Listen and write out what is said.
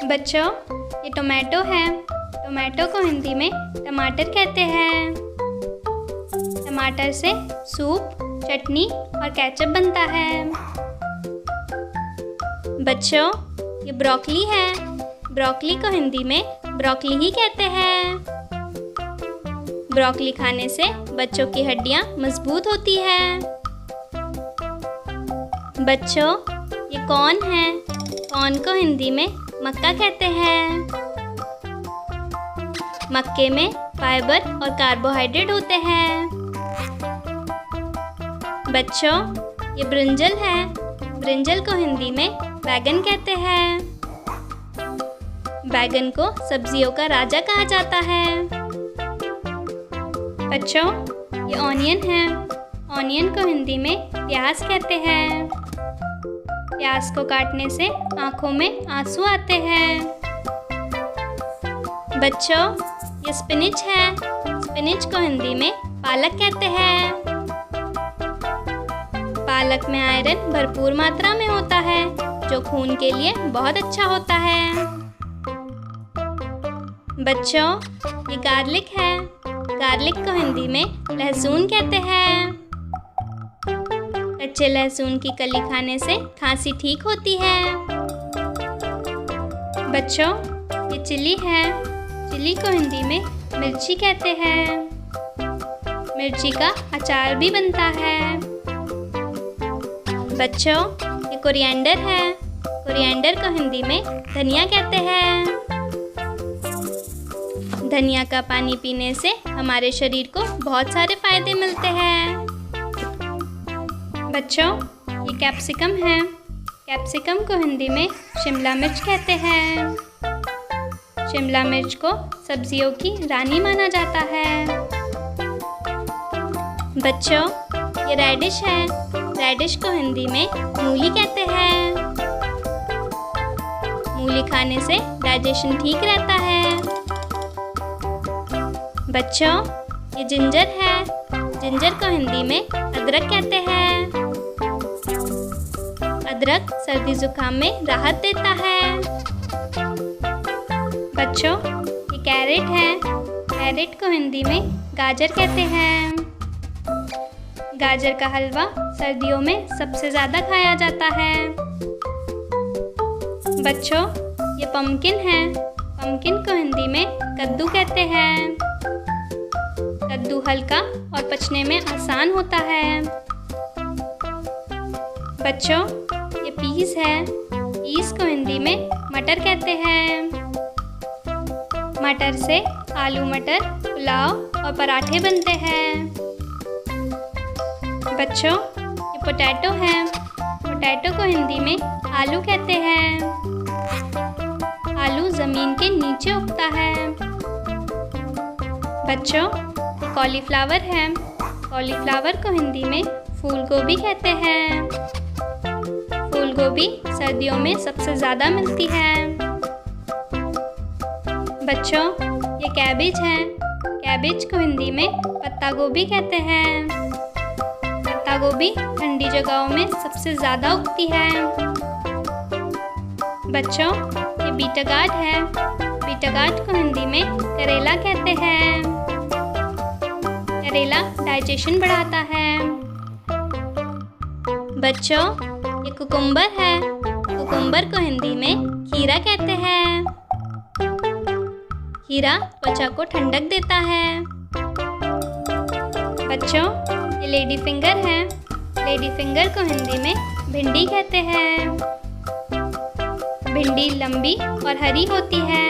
बच्चों, ये टोमेटो है। टोमेटो को हिंदी में टमाटर कहते हैं। टमाटर से सूप, चटनी और केचप बनता है। बच्चों, ये ब्रोकली है। ब्रोकली को हिंदी में ब्रोकली ही कहते हैं। ब्रोकली खाने से बच्चों की हड्डियां मजबूत होती हैं। बच्चों, ये कॉर्न है। कॉर्न को हिंदी में मक्का कहते हैं। मक्के में फाइबर और कार्बोहाइड्रेट होते हैं। बच्चों, ये ब्रिंजल है। ब्रिंजल को हिंदी में बैगन कहते हैं। बैगन को सब्जियों का राजा कहा जाता है। बच्चों, ये ऑनियन है। ऑनियन को हिंदी में प्याज कहते हैं। प्याज को काटने से आंखों में आंसू आते हैं। बच्चों, ये स्पिनिच है। स्पिनिच को हिंदी में पालक कहते हैं। पालक में आयरन भरपूर मात्रा में होता है, जो खून के लिए बहुत अच्छा होता है। बच्चों, ये गार्लिक है। गार्लिक को हिंदी में लहसुन कहते हैं। कच्चे लहसुन की कली खाने से खांसी ठीक होती है। बच्चों, ये चिली है। चिली को हिंदी में मिर्ची कहते हैं। मिर्ची का अचार भी बनता है। बच्चों, ये कोरिएंडर है। कोरिएंडर को हिंदी में धनिया कहते हैं। धनिया का पानी पीने से हमारे शरीर को बहुत सारे फायदे मिलते हैं। बच्चों, ये कैप्सिकम है। कैप्सिकम को हिंदी में शिमला मिर्च कहते हैं। शिमला मिर्च को सब्जियों की रानी माना जाता है। बच्चों, ये रेडिश है। रेडिश को हिंदी में मूली कहते हैं। मूली खाने से डाइजेशन ठीक रहता है। बच्चों, ये जिंजर है। जिंजर को हिंदी में अदरक कहते हैं। अदरक सर्दी जुकाम में राहत देता है। बच्चों, ये कैरेट है। कैरेट को हिंदी में गाजर कहते हैं। गाजर का हलवा सर्दियों में सबसे ज़्यादा खाया जाता है। बच्चों, ये पम्पकिन है। पम्पकिन को हिंदी में कद्दू कहते हैं। कद्दू हल्का और पचने में आसान होता है। बच्चों, ये पीस है। पीस को हिंदी में मटर कहते हैं। मटर से आलू मटर, पुलाव और पराठे बनते हैं। बच्चों, ये पोटैटो है। पोटैटो को हिंदी में आलू कहते हैं। आलू ज़मीन के नीचे उगता है। बच्चों, ये कॉलीफ्लावर है। कॉलीफ्लावर को हिंदी में फूल गोभी कहते हैं। फूल गोभी सर्दियों में सबसे ज़्यादा मिलती है। बच्चों, ये कैबेज है। कैबेज को हिंदी में पत्ता गोभी कहते हैं। पत्ता गोभी ठंडी जगहों में सबसे ज़्यादा उगती है। बच्चों, ये बीटा गार्ड है। बीटा गार्ड को हिंदी में करेला कहते हैं। करेला डाइजेशन बढ़ाता है। बच्चों, ये कुकुम्बर है। कुकुम्बर को हिंदी में खीरा कहते हैं। खीरा त्वचा को ठंडक देता है। बच्चों, ये लेडी फिंगर है। लेडी फिंगर को हिंदी में भिंडी कहते हैं। भिंडी लंबी और हरी होती है।